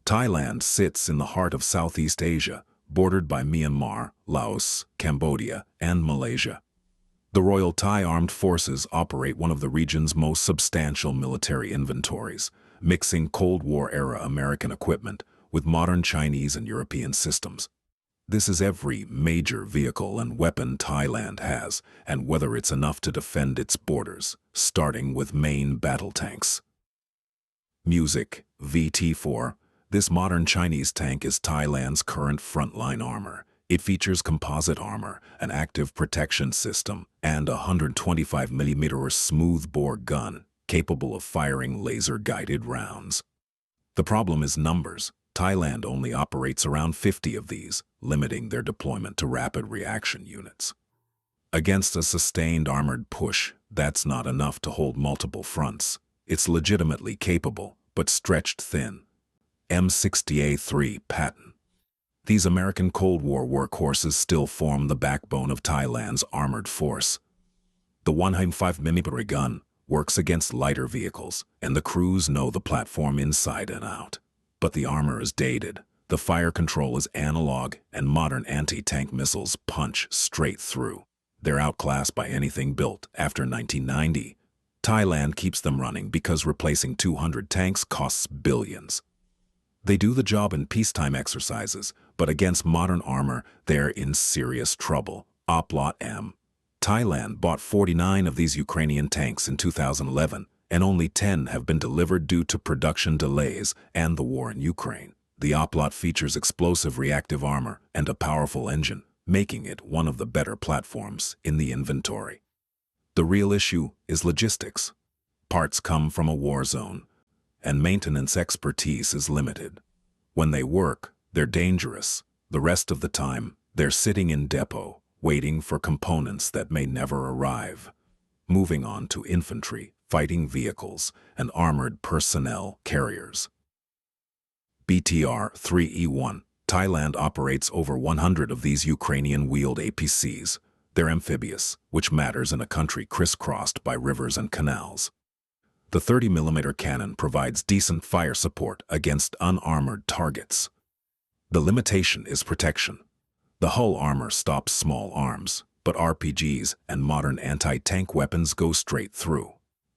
Thailand sits in the heart of Southeast Asia, bordered by Myanmar, Laos, Cambodia, and Malaysia. The Royal Thai Armed Forces operate one of the region's most substantial military inventories, mixing Cold War-era American equipment with modern Chinese and European systems. This is every major vehicle and weapon Thailand has, and whether it's enough to defend its borders, starting with main battle tanks. Music, VT-4. This modern Chinese tank is Thailand's current frontline armor. It features composite armor, an active protection system, and a 125mm smoothbore gun, capable of firing laser-guided rounds. The problem is numbers. Thailand only operates around 50 of these, limiting their deployment to rapid reaction units. Against a sustained armored push, that's not enough to hold multiple fronts. It's legitimately capable, but stretched thin. M60A3 patent. These American Cold War workhorses still form the backbone of Thailand's armored force. The 105mm gun works against lighter vehicles, and the crews know the platform inside and out. But the armor is dated, the fire control is analog, and modern anti-tank missiles punch straight through. They're outclassed by anything built after 1990. Thailand keeps them running because replacing 200 tanks costs billions. They do the job in peacetime exercises, but against modern armor, they're in serious trouble. Oplot M. Thailand bought 49 of these Ukrainian tanks in 2011, and only 10 have been delivered due to production delays and the war in Ukraine. The Oplot features explosive reactive armor and a powerful engine, making it one of the better platforms in the inventory. The real issue is logistics. Parts come from a war zone, and maintenance expertise is limited. When they work, they're dangerous. The rest of the time, they're sitting in depot, waiting for components that may never arrive. Moving on to infantry, fighting vehicles, and armored personnel carriers. BTR-3E1. Thailand operates over 100 of these Ukrainian-wheeled APCs. They're amphibious, which matters in a country crisscrossed by rivers and canals. The 30mm cannon provides decent fire support against unarmored targets. The limitation is protection. The hull armor stops small arms, but RPGs and modern anti-tank weapons go straight through.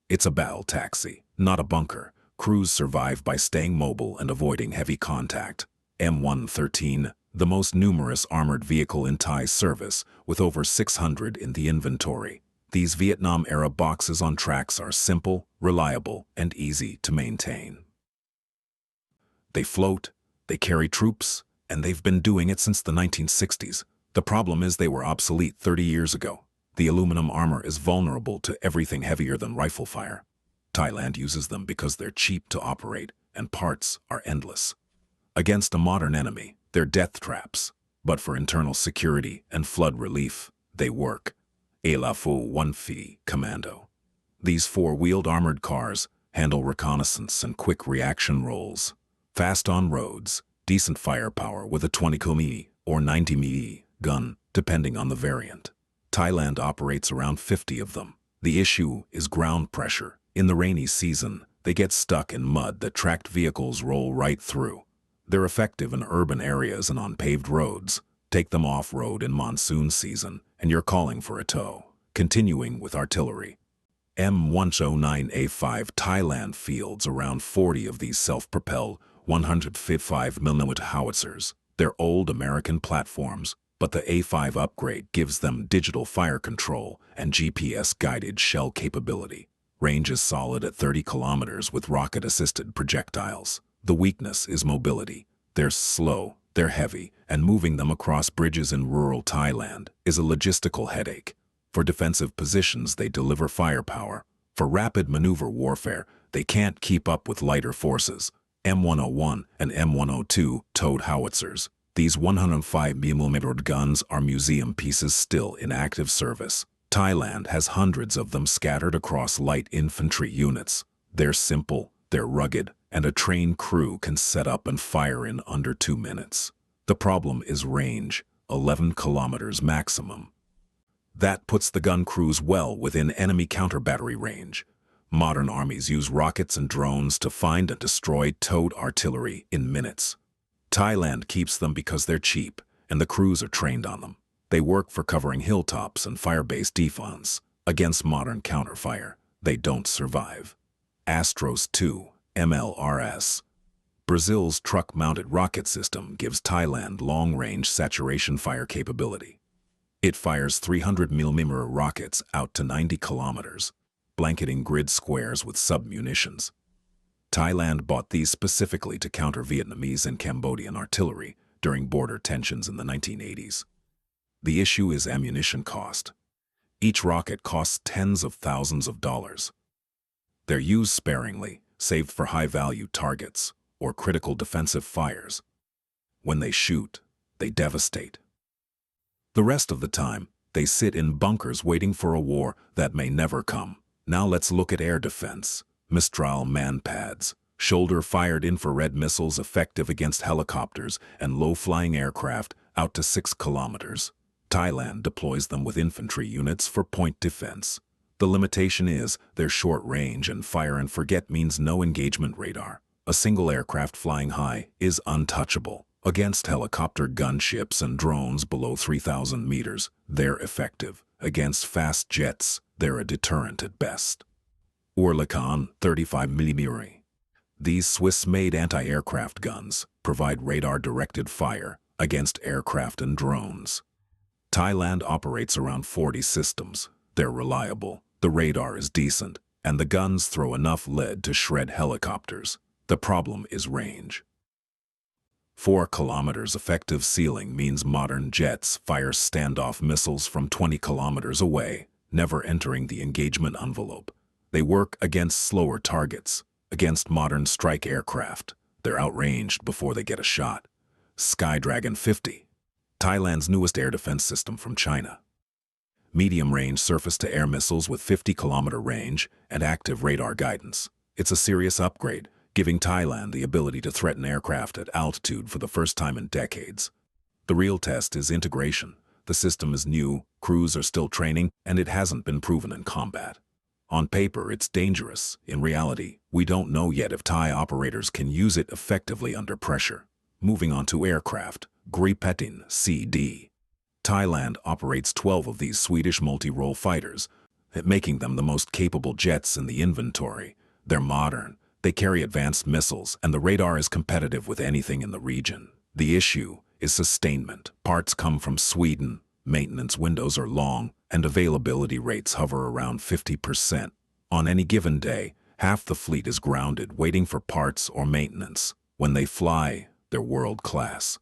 It's a battle taxi, not a bunker. Crews survive by staying mobile and avoiding heavy contact. M113, the most numerous armored vehicle in Thai service, with over 600 in the inventory. These Vietnam-era boxes on tracks are simple, reliable, and easy to maintain. They float, they carry troops, and they've been doing it since the 1960s. The problem is they were obsolete 30 years ago. The aluminum armor is vulnerable to everything heavier than rifle fire. Thailand uses them because they're cheap to operate, and parts are endless. Against a modern enemy, they're death traps, but for internal security and flood relief, they work. Elafu 1Phi Commando. These four-wheeled armored cars handle reconnaissance and quick reaction roles. Fast on roads, decent firepower with a 20mm or 90mm gun, depending on the variant. Thailand operates around 50 of them. The issue is ground pressure. In the rainy season, they get stuck in mud that tracked vehicles roll right through. They're effective in urban areas and on paved roads. Take them off-road in monsoon season, and you're calling for a tow. Continuing with artillery. M109A5 Thailand fields around 40 of these self-propelled 155mm howitzers. They're old American platforms, but the A5 upgrade gives them digital fire control and GPS-guided shell capability. Range is solid at 30 kilometers with rocket-assisted projectiles. The weakness is mobility. They're slow, they're heavy, and moving them across bridges in rural Thailand is a logistical headache. For defensive positions, they deliver firepower. For rapid maneuver warfare, they can't keep up with lighter forces. M101 and M102 towed howitzers. These 105mm guns are museum pieces still in active service. Thailand has hundreds of them scattered across light infantry units. They're simple, they're rugged, and a trained crew can set up and fire in under 2 minutes. The problem is range, 11 kilometers maximum. That puts the gun crews well within enemy counter-battery range. Modern armies use rockets and drones to find and destroy towed artillery in minutes. Thailand keeps them because they're cheap, and the crews are trained on them. They work for covering hilltops and fire-based defense. Against modern counterfire, they don't survive. Astros 2, MLRS. Brazil's truck-mounted rocket system gives Thailand long-range saturation fire capability. It fires 300mm rockets out to 90 kilometers, blanketing grid squares with sub-munitions. Thailand bought these specifically to counter Vietnamese and Cambodian artillery during border tensions in the 1980s. The issue is ammunition cost. Each rocket costs tens of thousands of dollars. They're used sparingly, saved for high-value targets or critical defensive fires. When they shoot, they devastate. The rest of the time, they sit in bunkers waiting for a war that may never come. Now let's look at air defense. Mistral man-pads, shoulder-fired infrared missiles effective against helicopters and low-flying aircraft out to 6 kilometers. Thailand deploys them with infantry units for point defense. The limitation is their short range and fire-and-forget means no engagement radar. A single aircraft flying high is untouchable. Against helicopter gunships and drones below 3,000 meters, they're effective. Against fast jets, they're a deterrent at best. Oerlikon 35mm. These Swiss-made anti-aircraft guns provide radar-directed fire against aircraft and drones. Thailand operates around 40 systems. They're reliable, the radar is decent, and the guns throw enough lead to shred helicopters. The problem is range. 4 kilometers effective ceiling means modern jets fire standoff missiles from 20 kilometers away, never entering the engagement envelope. They work against slower targets, against modern strike aircraft. They're outranged before they get a shot. Skydragon 50. Thailand's newest air defense system from China. Medium-range surface-to-air missiles with 50-kilometer range and active radar guidance. It's a serious upgrade, giving Thailand the ability to threaten aircraft at altitude for the first time in decades. The real test is integration. The system is new, crews are still training, and it hasn't been proven in combat. On paper, it's dangerous. In reality, we don't know yet if Thai operators can use it effectively under pressure. Moving on to aircraft. Gripen CD. Thailand operates 12 of these Swedish multi-role fighters, making them the most capable jets in the inventory. They're modern, they carry advanced missiles, and the radar is competitive with anything in the region. The issue is sustainment. Parts come from Sweden, maintenance windows are long, and availability rates hover around 50%. On any given day, half the fleet is grounded waiting for parts or maintenance. When they fly, they're world-class.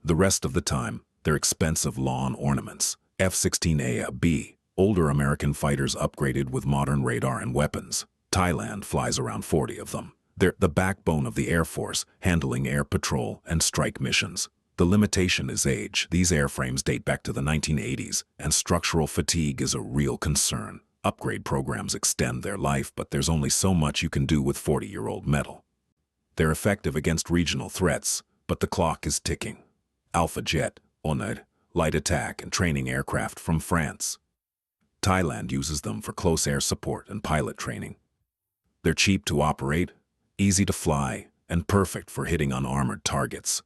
The rest of the time, they're expensive lawn ornaments. F-16A-B, older American fighters upgraded with modern radar and weapons. Thailand flies around 40 of them. They're the backbone of the Air Force, handling air patrol and strike missions. The limitation is age. These airframes date back to the 1980s, and structural fatigue is a real concern. Upgrade programs extend their life, but there's only so much you can do with 40-year-old metal. They're effective against regional threats, but the clock is ticking. Alpha Jet, Oned, light attack and training aircraft from France. Thailand uses them for close air support and pilot training. They're cheap to operate, easy to fly, and perfect for hitting unarmored targets.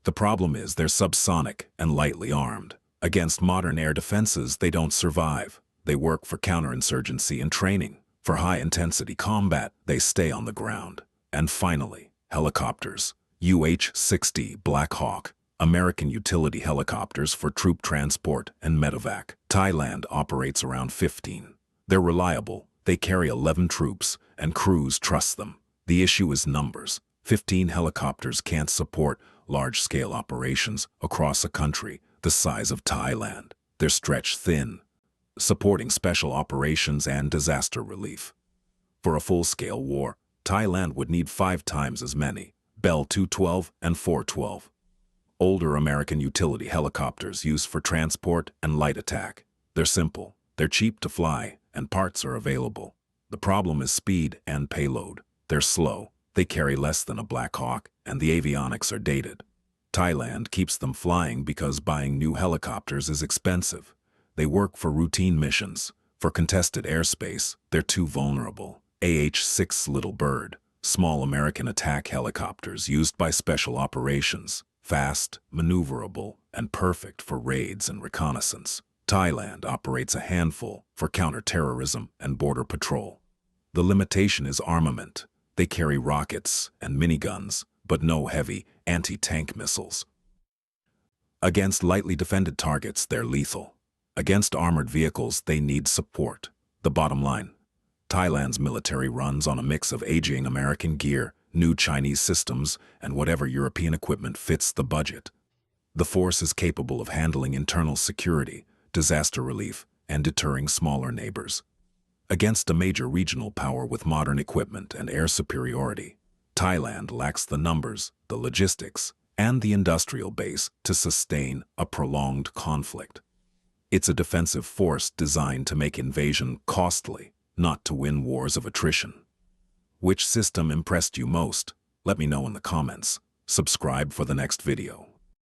The problem is they're subsonic and lightly armed. Against modern air defenses, they don't survive. They work for counterinsurgency and training. For high-intensity combat, they stay on the ground. And finally, helicopters. UH-60 Black Hawk, American utility helicopters for troop transport and medevac. Thailand operates around 15. They're reliable, they carry 11 troops, and crews trust them. The issue is numbers. 15 helicopters can't support large-scale operations across a country the size of Thailand. They're stretched thin, supporting special operations and disaster relief. For a full-scale war, Thailand would need 5 times as many, Bell 212 and 412. Older American utility helicopters used for transport and light attack. They're simple, they're cheap to fly, and parts are available. The problem is speed and payload. They're slow, they carry less than a Black Hawk, and the avionics are dated. Thailand keeps them flying because buying new helicopters is expensive. They work for routine missions. For contested airspace, they're too vulnerable. AH-6 Little Bird, small American attack helicopters used by special operations, fast, maneuverable, and perfect for raids and reconnaissance. Thailand operates a handful for counterterrorism and border patrol. The limitation is armament. They carry rockets and miniguns, but no heavy anti-tank missiles. Against lightly defended targets, they're lethal. Against armored vehicles, they need support. The bottom line: Thailand's military runs on a mix of aging American gear, new Chinese systems, and whatever European equipment fits the budget. The force is capable of handling internal security, disaster relief, and deterring smaller neighbors. Against a major regional power with modern equipment and air superiority, Thailand lacks the numbers, the logistics, and the industrial base to sustain a prolonged conflict. It's a defensive force designed to make invasion costly, not to win wars of attrition. Which system impressed you most? Let me know in the comments. Subscribe for the next video.